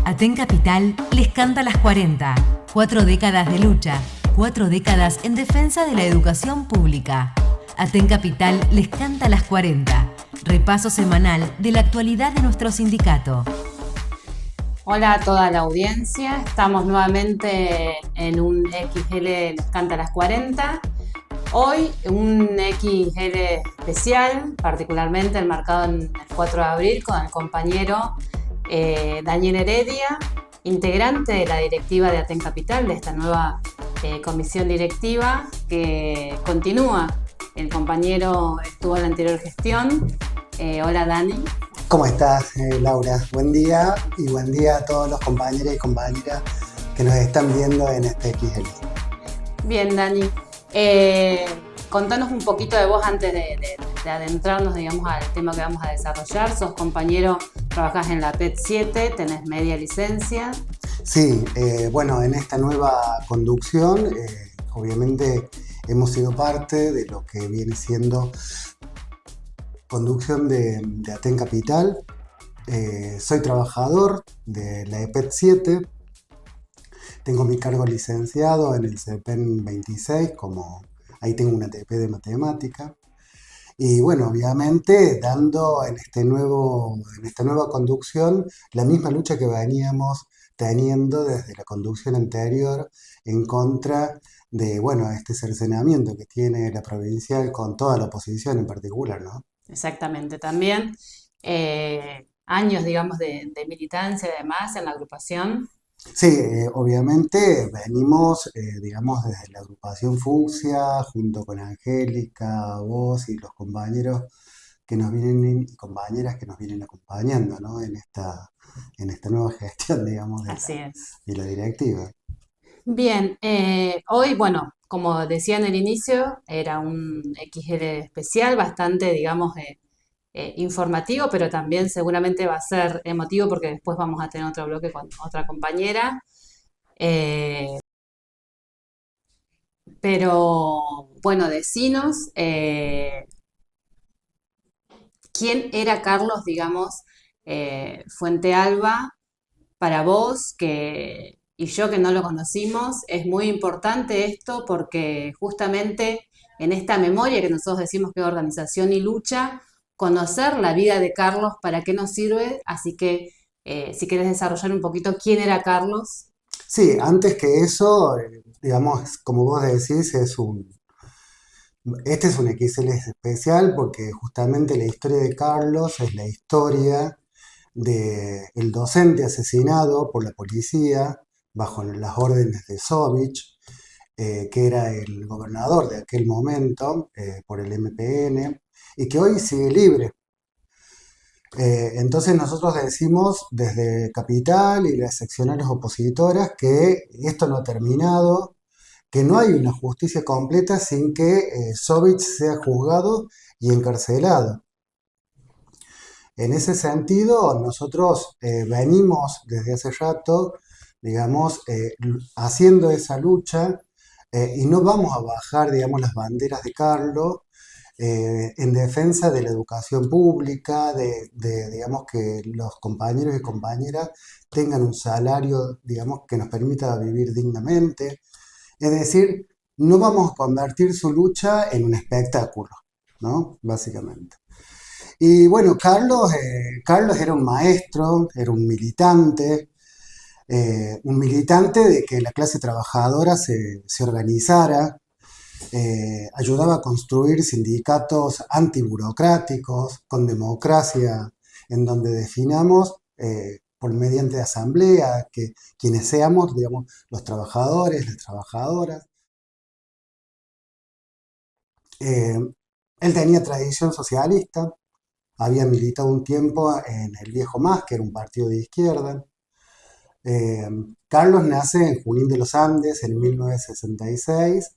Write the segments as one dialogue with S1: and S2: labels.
S1: Aten Capital les canta las 40. 4 décadas de lucha, 4 décadas en defensa de la educación pública. Aten Capital les canta las 40. Repaso semanal de la actualidad de nuestro sindicato.
S2: Hola a toda la audiencia, estamos nuevamente en un XL Les Canta las 40. Hoy un XL especial, particularmente enmarcado en el 4 de abril con el compañero Daniel Heredia, integrante de la directiva de Aten Capital, de esta nueva comisión directiva que continúa. El compañero estuvo en la anterior gestión. Hola Dani.
S3: ¿Cómo estás, Laura? Buen día y buen día a todos los compañeros y compañeras que nos están viendo en este XL.
S2: Bien, Dani. Contanos un poquito de vos antes de adentrarnos, digamos, al tema que vamos a desarrollar. Sos compañero, trabajás en la PET 7, tenés media licencia.
S3: Sí, bueno, en esta nueva conducción, obviamente hemos sido parte de lo que viene siendo conducción de Aten Capital. Soy trabajador de la EPET 7. Tengo mi cargo licenciado en el CEPEN 26, ahí tengo una TP de matemática. Y bueno, obviamente dando en esta nueva conducción la misma lucha que veníamos teniendo desde la conducción anterior en contra de, bueno, este cercenamiento que tiene la provincial con toda la oposición en particular, ¿no?
S2: Exactamente, también años, digamos, de militancia y demás en la agrupación.
S3: Sí, obviamente venimos, digamos, desde la agrupación Fucsia, junto con Angélica, vos y los compañeros que nos vienen y compañeras que nos vienen acompañando, ¿no? En esta nueva gestión, digamos,
S2: Así es.
S3: de la directiva.
S2: Bien, hoy, bueno, como decía en el inicio, era un XL especial, bastante, digamos, informativo, pero también seguramente va a ser emotivo porque después vamos a tener otro bloque con otra compañera. Pero bueno, decinos, ¿quién era Carlos, digamos, Fuente Alba para vos y yo que no lo conocimos? Es muy importante esto porque justamente en esta memoria que nosotros decimos que es organización y lucha, conocer la vida de Carlos, para qué nos sirve. Así que si querés desarrollar un poquito quién era Carlos.
S3: Sí, antes que eso, digamos, como vos decís, este es un XL especial porque justamente la historia de Carlos es la historia del docente asesinado por la policía bajo las órdenes de Sovich, que era el gobernador de aquel momento, por el MPN, y que hoy sigue libre. Entonces nosotros decimos desde Capital y las seccionales opositoras que esto no ha terminado, que no hay una justicia completa sin que Sovich sea juzgado y encarcelado. En ese sentido, nosotros venimos desde hace rato, digamos, haciendo esa lucha y no vamos a bajar, digamos, las banderas de Carlos en defensa de la educación pública, digamos, que los compañeros y compañeras tengan un salario, digamos, que nos permita vivir dignamente. Es decir, no vamos a convertir su lucha en un espectáculo, ¿no? Básicamente. Y bueno, Carlos era un maestro, era un militante de que la clase trabajadora se organizara, ayudaba a construir sindicatos antiburocráticos, con democracia, en donde definamos por mediante asamblea que quienes seamos, digamos, los trabajadores, las trabajadoras. Eh, Él tenía tradición socialista, había militado un tiempo en el Viejo Más, que era un partido de izquierda. Eh, Carlos nace en Junín de los Andes en 1966,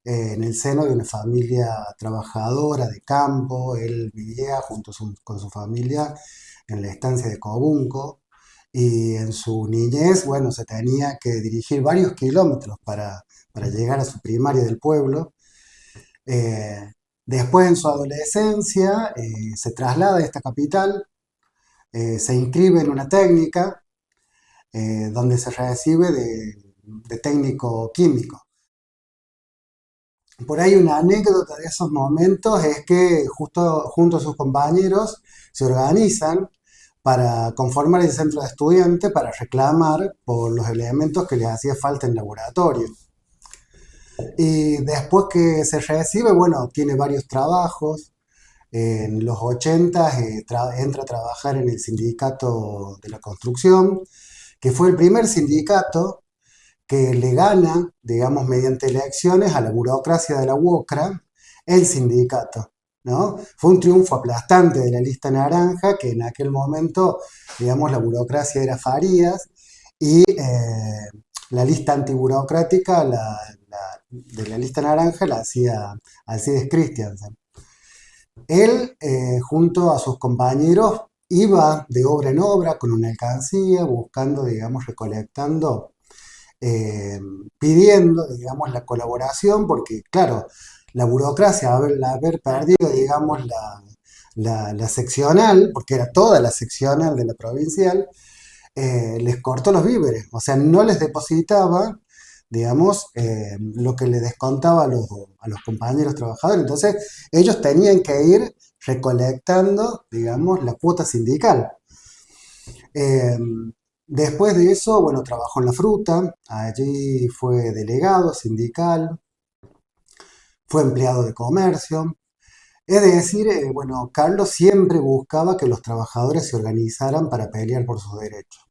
S3: en el seno de una familia trabajadora de campo. Él vivía con su familia en la estancia de Cobunco, y en su niñez, bueno, se tenía que dirigir varios kilómetros para llegar a su primaria del pueblo. Eh, Después, en su adolescencia, se traslada a esta capital, se inscribe en una técnica, donde se recibe de técnico químico. Por ahí una anécdota de esos momentos es que justo junto a sus compañeros se organizan para conformar el centro de estudiantes para reclamar por los elementos que les hacía falta en laboratorio. Y después que se recibe, bueno, tiene varios trabajos. En los 80 entra a trabajar en el sindicato de la construcción, que fue el primer sindicato que le gana, digamos, mediante elecciones a la burocracia de la UOCRA, el sindicato, ¿no? Fue un triunfo aplastante de la lista naranja, que en aquel momento, digamos, la burocracia era Farías, y la lista antiburocrática de la lista naranja la hacía Alcides Christiansen. Él, junto a sus compañeros, iba de obra en obra con una alcancía, buscando, digamos, recolectando, eh, pidiendo, digamos, la colaboración, porque, claro, la burocracia, haber perdido, digamos, la seccional, porque era toda la seccional de la provincial, les cortó los víveres, o sea, no les depositaba, digamos, lo que le descontaba a los compañeros trabajadores. Entonces, ellos tenían que ir recolectando, digamos, la cuota sindical. Eh, Después de eso, bueno, trabajó en la fruta, allí fue delegado sindical, fue empleado de comercio. Es decir, bueno, Carlos siempre buscaba que los trabajadores se organizaran para pelear por sus derechos.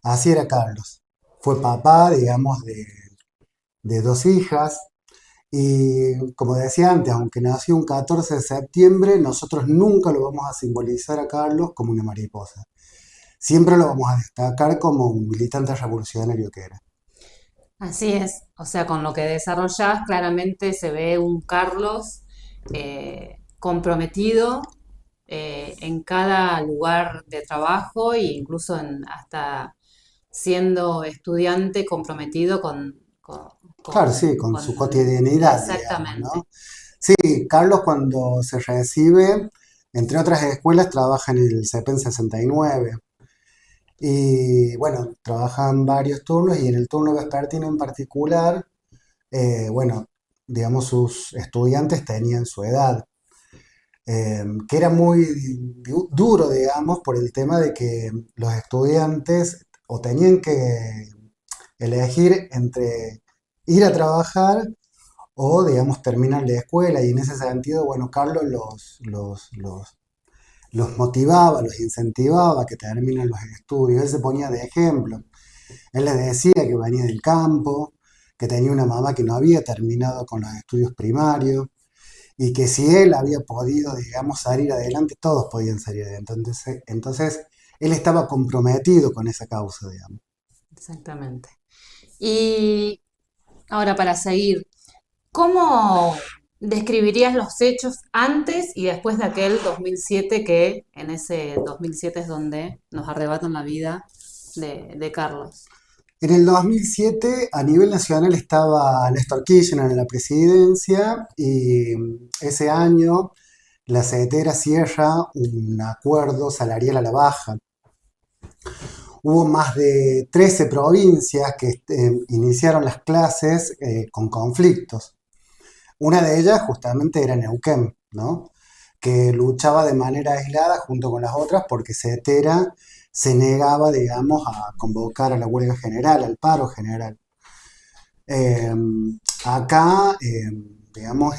S3: Así era Carlos. Fue papá, digamos, de dos hijas. Y como decía antes, aunque nació un 14 de septiembre, nosotros nunca lo vamos a simbolizar a Carlos como una mariposa. Siempre lo vamos a destacar como un militante revolucionario que era.
S2: Así es, o sea, con lo que desarrollás claramente se ve un Carlos comprometido en cada lugar de trabajo e incluso hasta siendo estudiante comprometido
S3: Claro, sí, con su cotidianidad, digamos,
S2: exactamente.
S3: ¿no? Sí, Carlos cuando se recibe, entre otras escuelas, trabaja en el CEPEN 69. Y bueno, trabajan varios turnos y en el turno vespertino en particular, bueno, digamos, sus estudiantes tenían su edad, que era muy duro, digamos, por el tema de que los estudiantes o tenían que elegir entre ir a trabajar o, digamos, terminar la escuela. Y en ese sentido, bueno, Carlos los motivaba, los incentivaba a que terminen los estudios. Él se ponía de ejemplo. Él les decía que venía del campo, que tenía una mamá que no había terminado con los estudios primarios y que si él había podido, digamos, salir adelante, todos podían salir adelante. Entonces él estaba comprometido con esa causa, digamos.
S2: Exactamente. Y ahora para seguir, ¿cómo describirías los hechos antes y después de aquel 2007 que en ese 2007 es donde nos arrebatan la vida de Carlos?
S3: En el 2007, a nivel nacional, estaba Néstor Kirchner en la presidencia y ese año la CETERA cierra un acuerdo salarial a la baja. Hubo más de 13 provincias que iniciaron las clases con conflictos. Una de ellas justamente era Neuquén, ¿no? Que luchaba de manera aislada junto con las otras porque CETERA se negaba, digamos, a convocar a la huelga general, al paro general. Eh, Acá, digamos,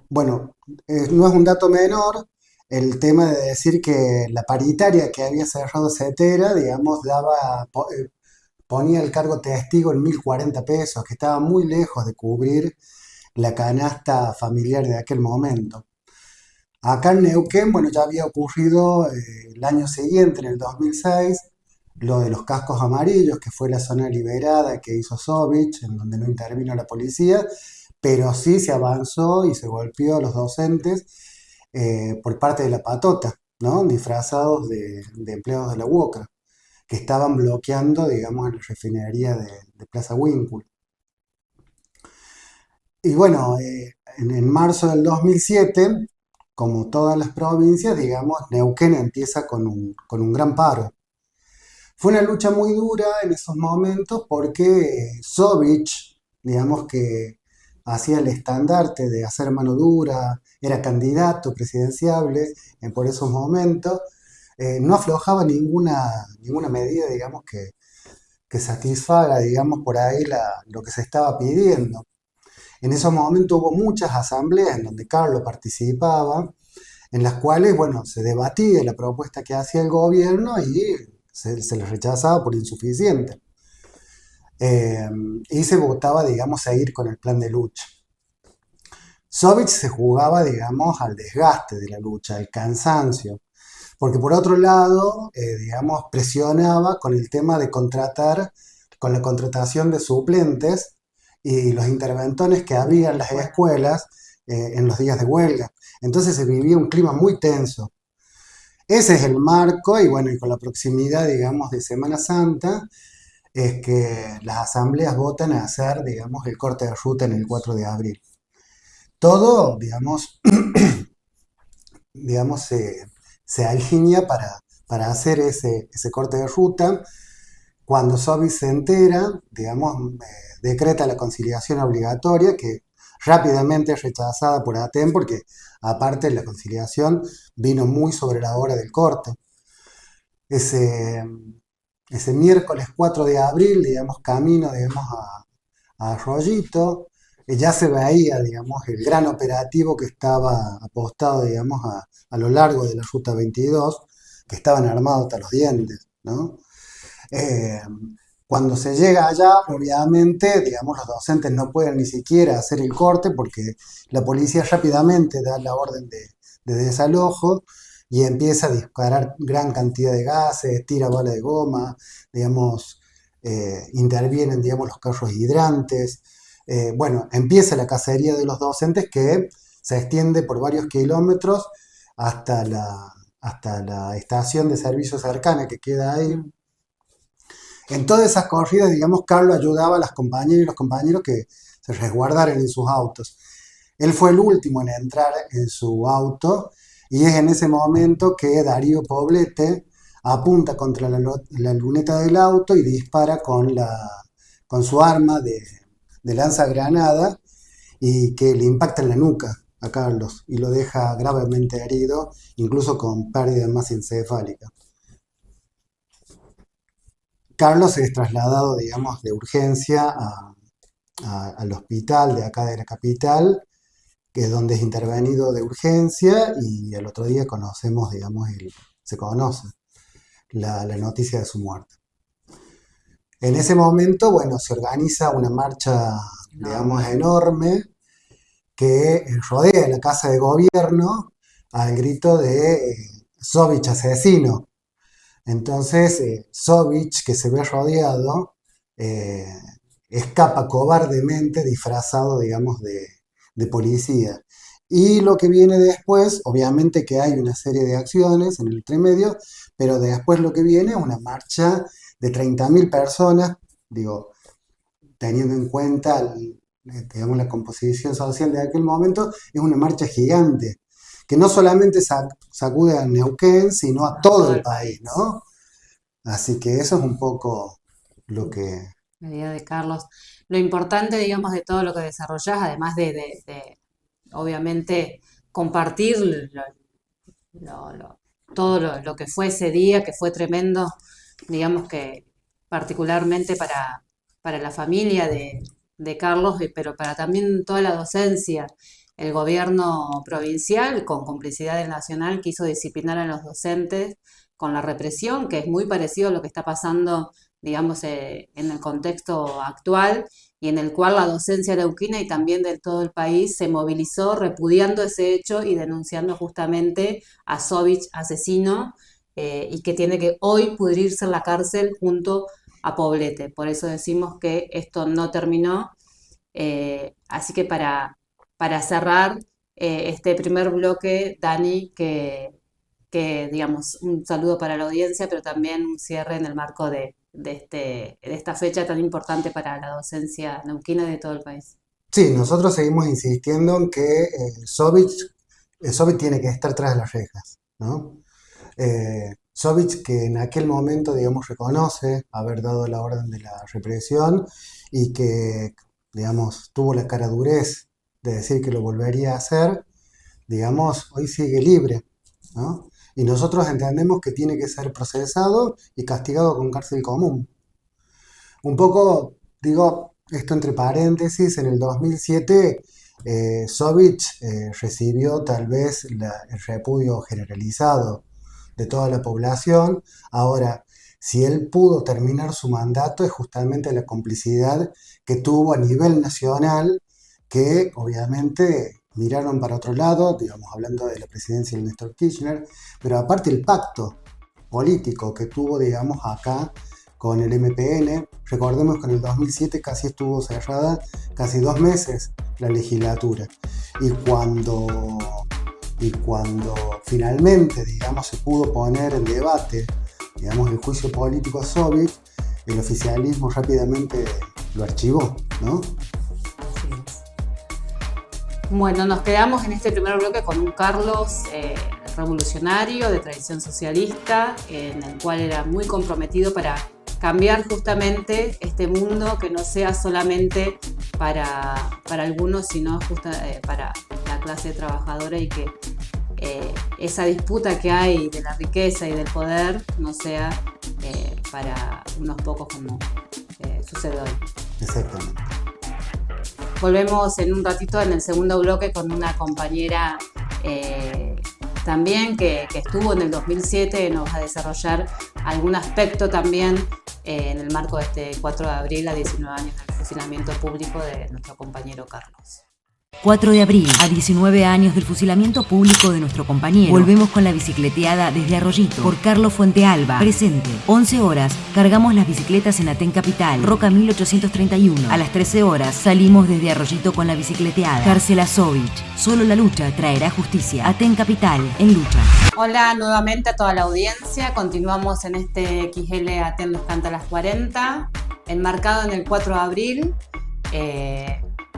S3: bueno, no es un dato menor el tema de decir que la paritaria que había cerrado CETERA, digamos, ponía el cargo testigo en 1.040 pesos, que estaba muy lejos de cubrir la canasta familiar de aquel momento. Acá en Neuquén, bueno, ya había ocurrido el año siguiente, en el 2006, lo de los cascos amarillos, que fue la zona liberada que hizo Sovich, en donde no intervino la policía, pero sí se avanzó y se golpeó a los docentes por parte de la patota, ¿no? Disfrazados de empleados de la UOCRA, que estaban bloqueando, digamos, la refinería de Plaza Winkle. Y bueno, en marzo del 2007, como todas las provincias, digamos, Neuquén empieza con un gran paro. Fue una lucha muy dura en esos momentos porque Sovich, digamos que hacía el estandarte de hacer mano dura, era candidato presidenciable por esos momentos, no aflojaba ninguna medida, digamos, que satisfaga, digamos, por ahí lo que se estaba pidiendo. En esos momentos hubo muchas asambleas en donde Carlos participaba, en las cuales, bueno, se debatía la propuesta que hacía el gobierno y se les rechazaba por insuficiente. Eh, y se votaba, digamos, seguir con el plan de lucha. Sovich se jugaba, digamos, al desgaste de la lucha, al cansancio, porque por otro lado, digamos, presionaba con el tema de contratar, con la contratación de suplentes y los interventones que había en las escuelas en los días de huelga. Entonces se vivía un clima muy tenso. Ese es el marco y bueno, y con la proximidad, digamos, de Semana Santa, es que las asambleas votan a hacer, digamos, el corte de ruta en el 4 de abril. Todo, digamos, se alinea para hacer ese corte de ruta. Cuando Sobi se entera, digamos, decreta la conciliación obligatoria, que rápidamente es rechazada por ATEN, porque aparte la conciliación vino muy sobre la hora del corte. Ese, ese miércoles 4 de abril, digamos, camino, digamos, a Arroyito, ya se veía, digamos, el gran operativo que estaba apostado, digamos, a lo largo de la Ruta 22, que estaban armados hasta los dientes, ¿no? Eh, Cuando se llega allá, obviamente, digamos, los docentes no pueden ni siquiera hacer el corte porque la policía rápidamente da la orden de desalojo y empieza a disparar gran cantidad de gases, tira bala de goma, digamos, intervienen, digamos, los carros hidrantes. Bueno, empieza la cacería de los docentes que se extiende por varios kilómetros hasta hasta la estación de servicio cercana que queda ahí. En todas esas corridas, digamos, Carlos ayudaba a las compañeras y los compañeros que se resguardaran en sus autos. Él fue el último en entrar en su auto y es en ese momento que Darío Poblete apunta contra la luneta del auto y dispara con su arma de lanzagranada y que le impacta en la nuca a Carlos y lo deja gravemente herido, incluso con pérdida de masa encefálica. Carlos es trasladado, digamos, de urgencia al hospital de acá de la capital, que es donde es intervenido de urgencia, y el otro día conocemos, digamos, se conoce la noticia de su muerte. En ese momento, bueno, se organiza una marcha, digamos, enorme que rodea la casa de gobierno al grito de Sovich asesino. Entonces, Sovich, que se ve rodeado, eh, escapa cobardemente disfrazado, digamos, de policía. Y lo que viene después, obviamente que hay una serie de acciones en el entremedio, pero después lo que viene es una marcha de 30.000 personas, digo, teniendo en cuenta, digamos, la composición social de aquel momento, es una marcha gigante, que no solamente sacude a Neuquén, sino a todo el país, ¿no? Así que eso es un poco lo que...
S2: La idea de Carlos. Lo importante, digamos, de todo lo que desarrollás, además obviamente, compartir todo lo que fue ese día, que fue tremendo, digamos que particularmente para la familia de Carlos, pero para también toda la docencia. El gobierno provincial, con complicidad del nacional, quiso disciplinar a los docentes con la represión, que es muy parecido a lo que está pasando, digamos, en el contexto actual y en el cual la docencia neuquina y también de todo el país se movilizó repudiando ese hecho y denunciando justamente a Sovich asesino y que tiene que hoy pudrirse en la cárcel junto a Poblete. Por eso decimos que esto no terminó. Así que para cerrar este primer bloque, Dani, digamos, un saludo para la audiencia, pero también un cierre en el marco de esta fecha tan importante para la docencia neuquina y de todo el país.
S3: Sí, nosotros seguimos insistiendo en que Sovich tiene que estar tras las rejas, ¿no? Sovich, que en aquel momento, digamos, reconoce haber dado la orden de la represión y que, digamos, tuvo la caradurez de decir que lo volvería a hacer, digamos, hoy sigue libre, ¿no? Y nosotros entendemos que tiene que ser procesado y castigado con cárcel común. Un poco, digo, esto entre paréntesis, en el 2007 Sovich recibió tal vez el repudio generalizado de toda la población. Ahora, si él pudo terminar su mandato es justamente la complicidad que tuvo a nivel nacional, que obviamente miraron para otro lado, digamos, hablando de la presidencia de Néstor Kirchner, pero aparte el pacto político que tuvo, digamos, acá con el MPN. Recordemos que en el 2007 casi estuvo cerrada casi 2 meses la legislatura. Y cuando finalmente, digamos, se pudo poner en debate, digamos, el juicio político a Sovich, el oficialismo rápidamente lo archivó, ¿no?
S2: Así es. Bueno, nos quedamos en este primer bloque con un Carlos revolucionario de tradición socialista, en el cual era muy comprometido para cambiar justamente este mundo que no sea solamente para algunos, sino para la clase trabajadora, y que esa disputa que hay de la riqueza y del poder no sea para unos pocos como sucede hoy.
S3: Exactamente.
S2: Volvemos en un ratito en el segundo bloque con una compañera también que estuvo en el 2007, nos va a desarrollar algún aspecto también en el marco de este 4 de abril a 19 años del fusilamiento público de nuestro compañero Carlos.
S1: 4 de abril, a 19 años del fusilamiento público de nuestro compañero, volvemos con la bicicleteada desde Arroyito, por Carlos Fuentealba. Presente, 11 horas, cargamos las bicicletas en Aten Capital, Roca 1831. A las 13 horas, salimos desde Arroyito con la bicicleteada. Cárcel Sovich, solo la lucha traerá justicia. Aten Capital, en lucha.
S2: Hola nuevamente a toda la audiencia, continuamos en este XL Aten nos canta las 40, enmarcado en el 4 de abril,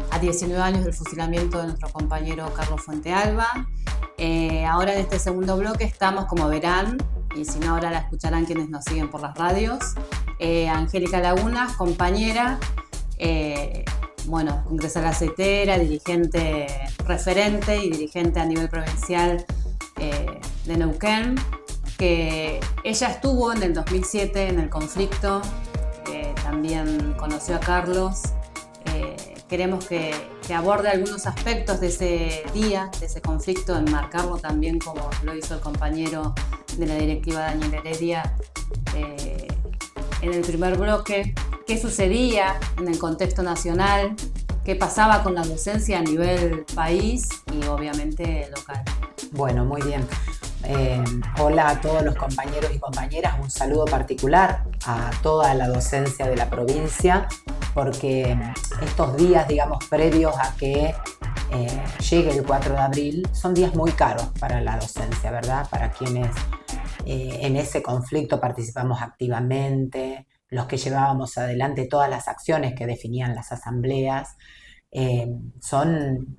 S2: a 19 años del fusilamiento de nuestro compañero Carlos Fuentealba. Ahora en este segundo bloque estamos, como verán, y si no ahora la escucharán quienes nos siguen por las radios, Angélica Lagunas, compañera, congresal acetera, dirigente referente y dirigente a nivel provincial de Neuquén, que ella estuvo en el 2007 en el conflicto, también conoció a Carlos. Queremos que aborde algunos aspectos de ese día, de ese conflicto, enmarcarlo también como lo hizo el compañero de la directiva Daniel Heredia en el primer bloque, qué sucedía en el contexto nacional, qué pasaba con la docencia a nivel país y obviamente local.
S4: Bueno, muy bien. Hola a todos los compañeros y compañeras, un saludo particular a toda la docencia de la provincia, porque estos días, digamos, previos a que llegue el 4 de abril, son días muy caros para la docencia, ¿verdad? Para quienes en ese conflicto participamos activamente, los que llevábamos adelante todas las acciones que definían las asambleas, son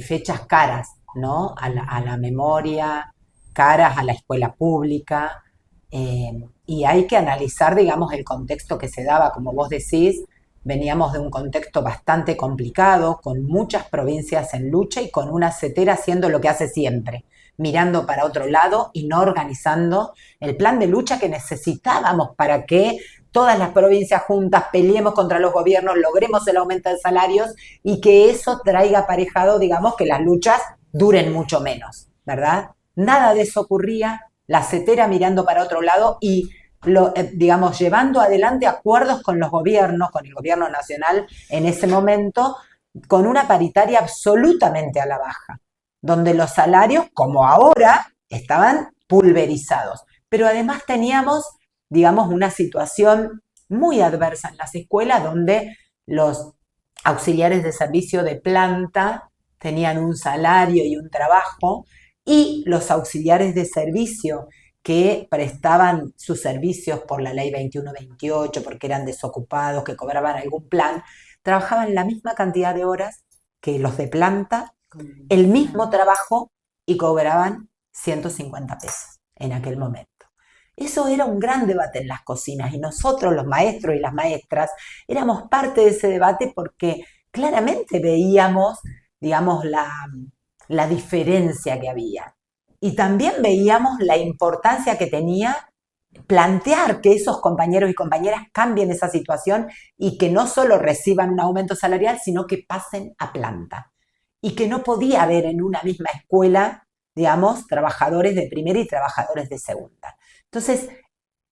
S4: fechas caras, ¿no? A la memoria, caras a la escuela pública, y hay que analizar, digamos, el contexto que se daba, como vos decís. Veníamos de un contexto bastante complicado, con muchas provincias en lucha y con una acetera haciendo lo que hace siempre, mirando para otro lado y no organizando el plan de lucha que necesitábamos para que todas las provincias juntas peleemos contra los gobiernos, logremos el aumento de salarios y que eso traiga aparejado, digamos, que las luchas duren mucho menos, ¿verdad? Nada de eso ocurría, la acetera mirando para otro lado y digamos, llevando adelante acuerdos con los gobiernos, con el gobierno nacional en ese momento, con una paritaria absolutamente a la baja, donde los salarios, como ahora, estaban pulverizados. Pero además teníamos, digamos, una situación muy adversa en las escuelas, donde los auxiliares de servicio de planta tenían un salario y un trabajo, y los auxiliares de servicio que prestaban sus servicios por la ley 2128, porque eran desocupados, que cobraban algún plan, trabajaban la misma cantidad de horas que los de planta, el mismo trabajo, y cobraban 150 pesos en aquel momento. Eso era un gran debate en las cocinas y nosotros, los maestros y las maestras, éramos parte de ese debate porque claramente veíamos, digamos, la diferencia que había. Y también veíamos la importancia que tenía plantear que esos compañeros y compañeras cambien esa situación y que no solo reciban un aumento salarial, sino que pasen a planta. Y que no podía haber en una misma escuela, digamos, trabajadores de primera y trabajadores de segunda. Entonces,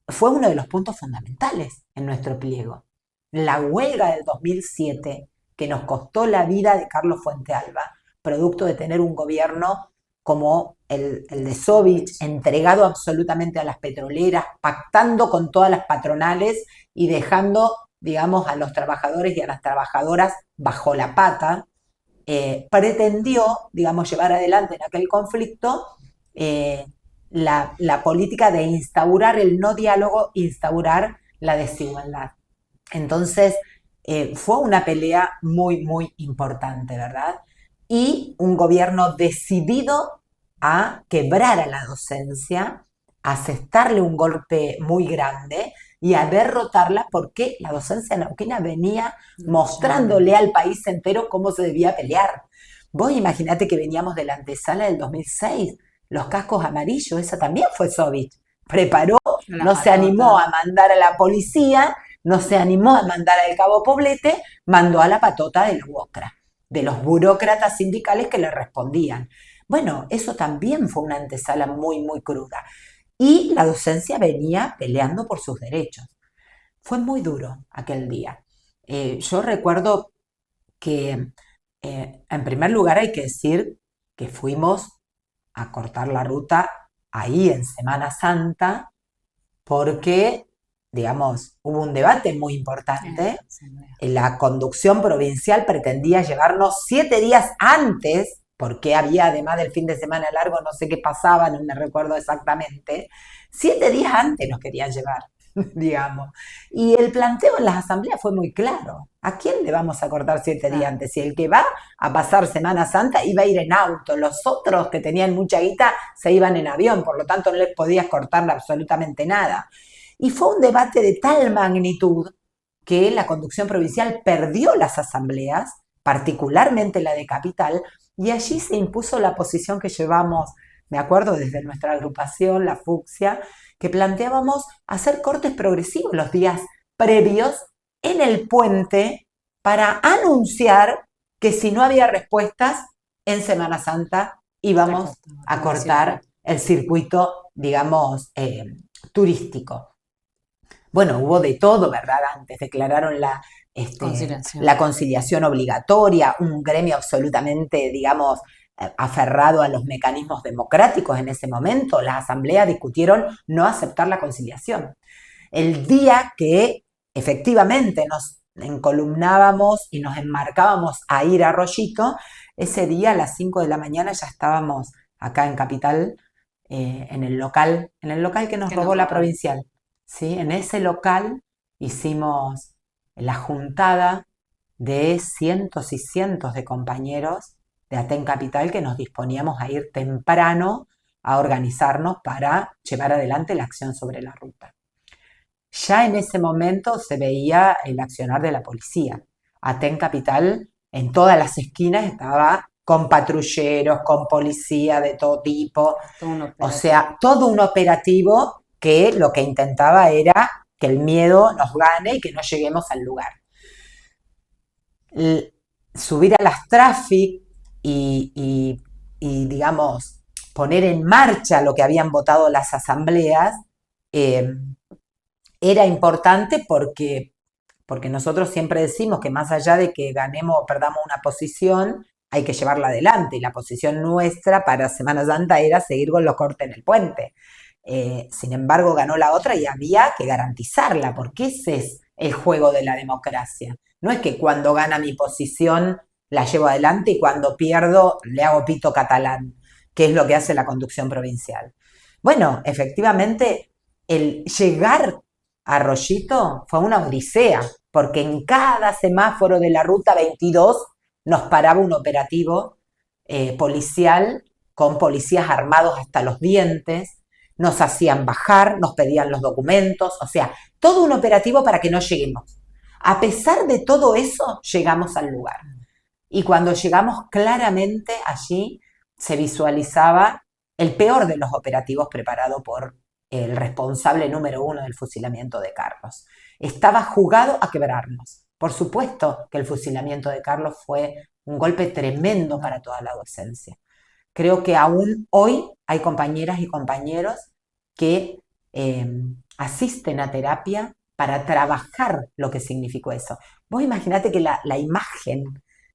S4: fue uno de los puntos fundamentales en nuestro pliego. La huelga del 2007, que nos costó la vida de Carlos Fuentealba, producto de tener un gobierno como el de Sovich, entregado absolutamente a las petroleras, pactando con todas las patronales y dejando, digamos, a los trabajadores y a las trabajadoras bajo la pata, pretendió, digamos, llevar adelante en aquel conflicto la política de instaurar el no diálogo, instaurar la desigualdad. Entonces, fue una pelea muy, muy importante, ¿verdad? Y un gobierno decidido a quebrar a la docencia, a asestarle un golpe muy grande y a derrotarla porque la docencia neuquina venía mostrándole al país entero cómo se debía pelear. Vos imaginate que veníamos de la antesala del 2006, los cascos amarillos, esa también fue Sovich. Preparó, no se animó a mandar a la policía, no se animó a mandar al cabo Poblete, mandó a la patota de la UOCRA, de los burócratas sindicales que le respondían. Bueno, eso también fue una antesala muy, muy cruda. Y la docencia venía peleando por sus derechos. Fue muy duro aquel día. Yo recuerdo que, en primer lugar, hay que decir que fuimos a cortar la ruta ahí en Semana Santa porque, digamos, hubo un debate muy importante. La conducción provincial pretendía llevarnos 7 días antes, porque había, además del fin de semana largo, no sé qué pasaba, no me recuerdo exactamente, 7 días antes nos querían llevar, digamos. Y el planteo en las asambleas fue muy claro. ¿A quién le vamos a cortar 7 días antes? Si el que va a pasar Semana Santa iba a ir en auto, los otros que tenían mucha guita se iban en avión, por lo tanto no les podías cortarle absolutamente nada. Y fue un debate de tal magnitud que la conducción provincial perdió las asambleas, particularmente la de Capital, y allí se impuso la posición que llevamos, me acuerdo, desde nuestra agrupación, la Fucsia, que planteábamos hacer cortes progresivos los días previos en el puente para anunciar que si no había respuestas en Semana Santa íbamos a cortar el circuito, digamos, turístico. Bueno, hubo de todo, ¿verdad? Antes declararon la conciliación obligatoria, un gremio absolutamente, digamos, aferrado a los mecanismos democráticos en ese momento. Las asambleas discutieron no aceptar la conciliación. El día que efectivamente nos encolumnábamos y nos enmarcábamos a ir a Rollito, ese día a las 5 de la mañana ya estábamos acá en Capital, en el local que nos robó la provincial. ¿Sí? En ese local hicimos la juntada de cientos y cientos de compañeros de Aten Capital que nos disponíamos a ir temprano a organizarnos para llevar adelante la acción sobre la ruta. Ya en ese momento se veía el accionar de la policía. Aten Capital en todas las esquinas estaba con patrulleros, con policía de todo tipo, o sea, todo un operativo que lo que intentaba era que el miedo nos gane y que no lleguemos al lugar. Subir a las traffic y digamos, poner en marcha lo que habían votado las asambleas, era importante porque nosotros siempre decimos que más allá de que ganemos o perdamos una posición, hay que llevarla adelante. Y la posición nuestra para Semana Santa era seguir con los cortes en el puente. Sin embargo, ganó la otra y había que garantizarla, porque ese es el juego de la democracia. No es que cuando gana mi posición la llevo adelante y cuando pierdo le hago pito catalán, que es lo que hace la conducción provincial. Bueno, efectivamente, el llegar a Rollito fue una odisea, porque en cada semáforo de la ruta 22 nos paraba un operativo policial con policías armados hasta los dientes, nos hacían bajar, nos pedían los documentos, o sea, todo un operativo para que no lleguemos. A pesar de todo eso, llegamos al lugar. Y cuando llegamos claramente allí, se visualizaba el peor de los operativos preparado por el responsable número 1 del fusilamiento de Carlos. Estaba jugado a quebrarnos. Por supuesto que el fusilamiento de Carlos fue un golpe tremendo para toda la docencia. Creo que aún hoy hay compañeras y compañeros que asisten a terapia para trabajar lo que significó eso. Vos imaginate que la imagen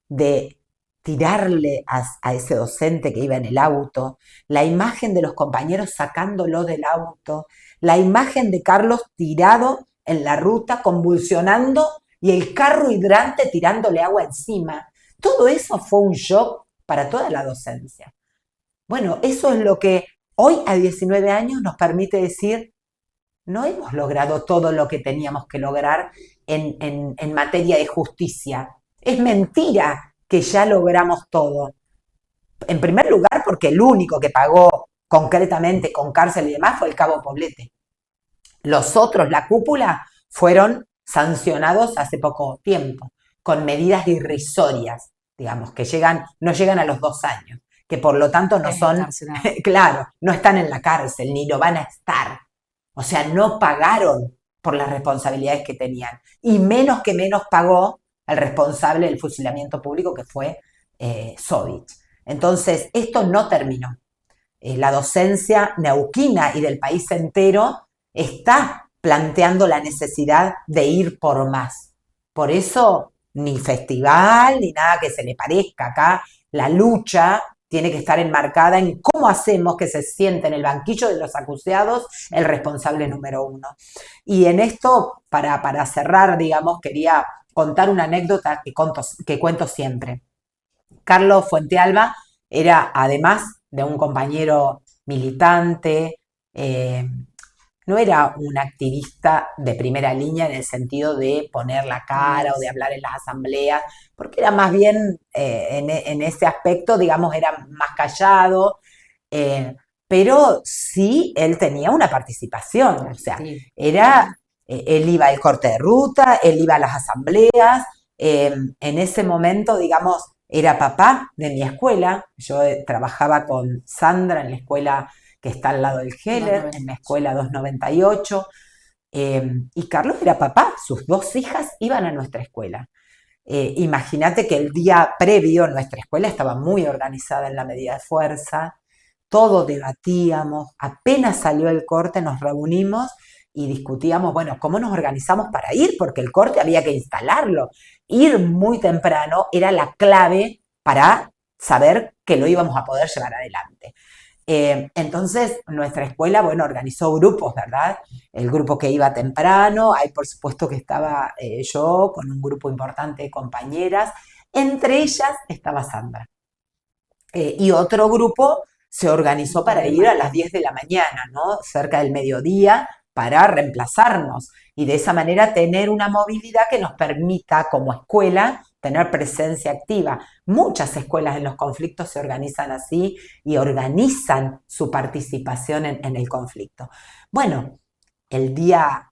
S4: de tirarle a ese docente que iba en el auto, la imagen de los compañeros sacándolo del auto, la imagen de Carlos tirado en la ruta, convulsionando, y el carro hidrante tirándole agua encima. Todo eso fue un shock para toda la docencia. Bueno, eso es lo que hoy a 19 años nos permite decir, no hemos logrado todo lo que teníamos que lograr en materia de justicia. Es mentira que ya logramos todo. En primer lugar, porque el único que pagó concretamente con cárcel y demás fue el cabo Poblete. Los otros, la cúpula, fueron sancionados hace poco tiempo, con medidas irrisorias, digamos, que no llegan a los 2 años, que por lo tanto no son, claro, no están en la cárcel, ni lo van a estar. O sea, no pagaron por las responsabilidades que tenían. Y menos pagó el responsable del fusilamiento público, que fue Sovich. Entonces, esto no terminó. La docencia neuquina y del país entero está planteando la necesidad de ir por más. Por eso, ni festival, ni nada que se le parezca. Acá la lucha tiene que estar enmarcada en cómo hacemos que se siente en el banquillo de los acusados el responsable número 1. Y en esto, para cerrar, digamos, quería contar una anécdota que cuento siempre. Carlos Fuentealba era, además de un compañero militante, no era un activista de primera línea en el sentido de poner la cara o de hablar en las asambleas, porque era más bien, en ese aspecto, digamos, era más callado, pero sí él tenía una participación, o sea, él iba al corte de ruta, él iba a las asambleas, en ese momento, digamos, era papá de mi escuela. Yo trabajaba con Sandra en la escuela que está al lado del Heller, en la escuela 298, y Carlos era papá, sus 2 hijas iban a nuestra escuela. Imagínate que el día previo nuestra escuela estaba muy organizada en la medida de fuerza, todo debatíamos, apenas salió el corte nos reunimos y discutíamos, bueno, cómo nos organizamos para ir, porque el corte había que instalarlo. Ir muy temprano era la clave para saber que lo íbamos a poder llevar adelante. Entonces, nuestra escuela, bueno, organizó grupos, ¿verdad? El grupo que iba temprano, ahí por supuesto que estaba yo con un grupo importante de compañeras, entre ellas estaba Sandra. Y otro grupo se organizó para ir a las 10 de la mañana, ¿no? Cerca del mediodía, para reemplazarnos y de esa manera tener una movilidad que nos permita como escuela tener presencia activa. Muchas escuelas en los conflictos se organizan así y organizan su participación en el conflicto. Bueno, el día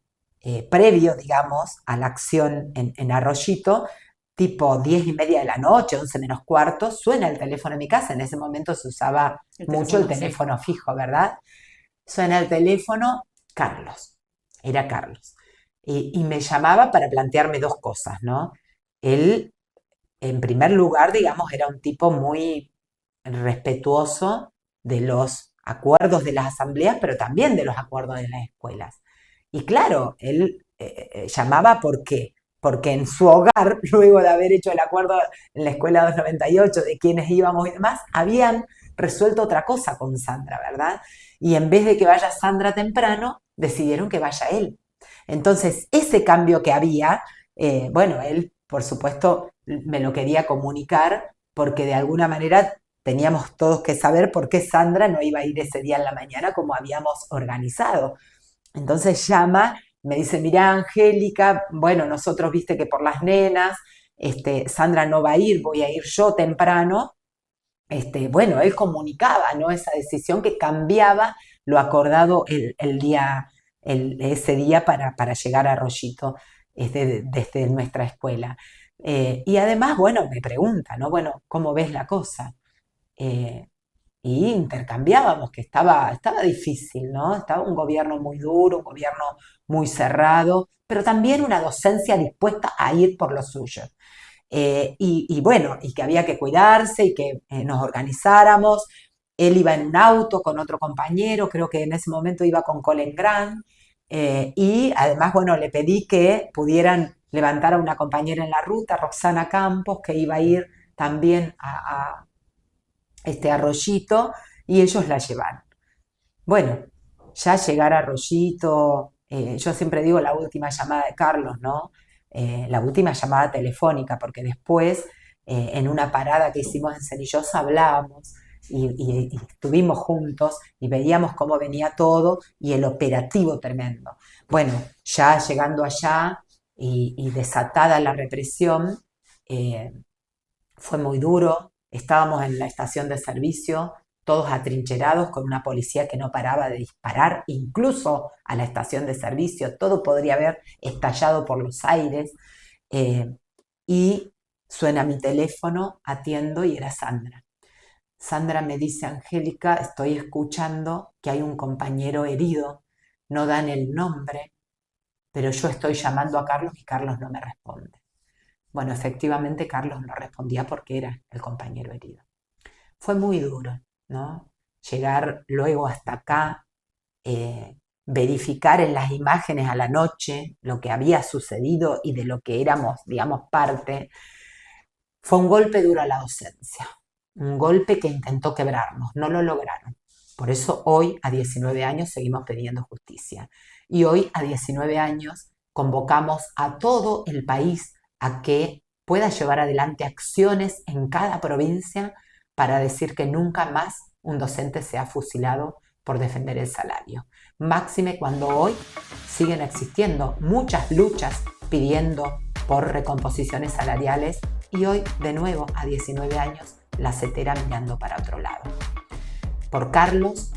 S4: previo, digamos, a la acción en Arroyito, tipo 10:30 de la noche, 11 menos cuarto, suena el teléfono en mi casa. En ese momento se usaba mucho el teléfono fijo, ¿verdad? Suena el teléfono, Carlos, era Carlos. Y me llamaba para plantearme 2 cosas, ¿no? Él, en primer lugar, digamos, era un tipo muy respetuoso de los acuerdos de las asambleas, pero también de los acuerdos de las escuelas. Y claro, él llamaba ¿por qué? Porque en su hogar, luego de haber hecho el acuerdo en la escuela 298 de quiénes íbamos y demás, habían resuelto otra cosa con Sandra, ¿verdad? Y en vez de que vaya Sandra temprano, decidieron que vaya él. Entonces, ese cambio que había, bueno, él, por supuesto, me lo quería comunicar porque de alguna manera teníamos todos que saber por qué Sandra no iba a ir ese día en la mañana como habíamos organizado. Entonces llama, me dice, mirá, Angélica, bueno, nosotros viste que por las nenas, Sandra no va a ir, voy a ir yo temprano. Bueno, él comunicaba, ¿no? Esa decisión que cambiaba lo acordado ese día para llegar a Arroyito desde nuestra escuela. Y además, bueno, me pregunta, ¿no? Bueno, ¿cómo ves la cosa? Y intercambiábamos, que estaba difícil, ¿no? Estaba un gobierno muy duro, un gobierno muy cerrado, pero también una docencia dispuesta a ir por lo suyo. Y bueno, y que había que cuidarse y que nos organizáramos. Él iba en un auto con otro compañero, creo que en ese momento iba con Colin Grant, y además, bueno, le pedí que pudieran levantar a una compañera en la ruta, Roxana Campos, que iba a ir también a Arroyito, y ellos la llevaron. Bueno, ya llegar a Arroyito, yo siempre digo la última llamada de Carlos, ¿no? La última llamada telefónica, porque después, en una parada que hicimos en Cenillosa, hablábamos y estuvimos juntos y veíamos cómo venía todo y el operativo tremendo. Bueno, ya llegando allá y desatada la represión, fue muy duro. Estábamos en la estación de servicio, todos atrincherados con una policía que no paraba de disparar, incluso a la estación de servicio. Todo podría haber estallado por los aires. Y suena mi teléfono, atiendo y era Sandra. Sandra me dice: Angélica, estoy escuchando que hay un compañero herido, no dan el nombre, pero yo estoy llamando a Carlos y Carlos no me responde. Bueno, efectivamente Carlos no respondía porque era el compañero herido. Fue muy duro, ¿no? Llegar luego hasta acá, verificar en las imágenes a la noche lo que había sucedido y de lo que éramos, digamos, parte. Fue un golpe duro a la docencia, un golpe que intentó quebrarnos, no lo lograron. Por eso hoy, a 19 años, seguimos pidiendo justicia. Y hoy, a 19 años, convocamos a todo el país a que pueda llevar adelante acciones en cada provincia para decir que nunca más un docente sea fusilado por defender el salario. Máxime cuando hoy siguen existiendo muchas luchas pidiendo por recomposiciones salariales y hoy, de nuevo, a 19 años, la CETERA mirando para otro lado. Por Carlos,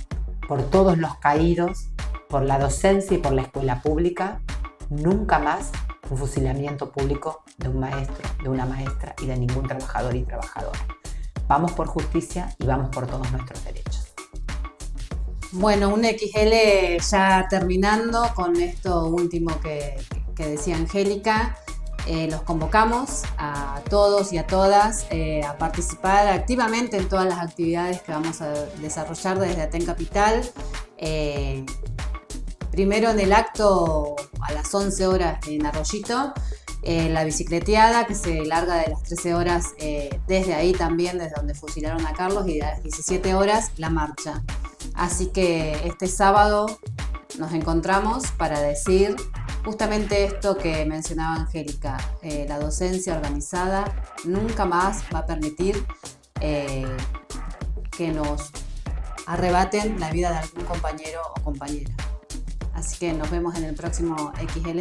S4: por todos los caídos, por la docencia y por la escuela pública, nunca más un fusilamiento público de un maestro, de una maestra y de ningún trabajador y trabajadora. Vamos por justicia y vamos por todos nuestros derechos.
S2: Bueno, un XL ya terminando con esto último que decía Angélica. Los convocamos a todos y a todas a participar activamente en todas las actividades que vamos a desarrollar desde Aten Capital. Primero en el acto a las 11 horas en Arroyito, la bicicleteada que se larga de las 13 horas desde ahí también, desde donde fusilaron a Carlos, y a las 17 horas la marcha. Así que este sábado nos encontramos para decir justamente esto que mencionaba Angélica. La docencia organizada nunca más va a permitir que nos arrebaten la vida de algún compañero o compañera. Así que nos vemos en el próximo XL.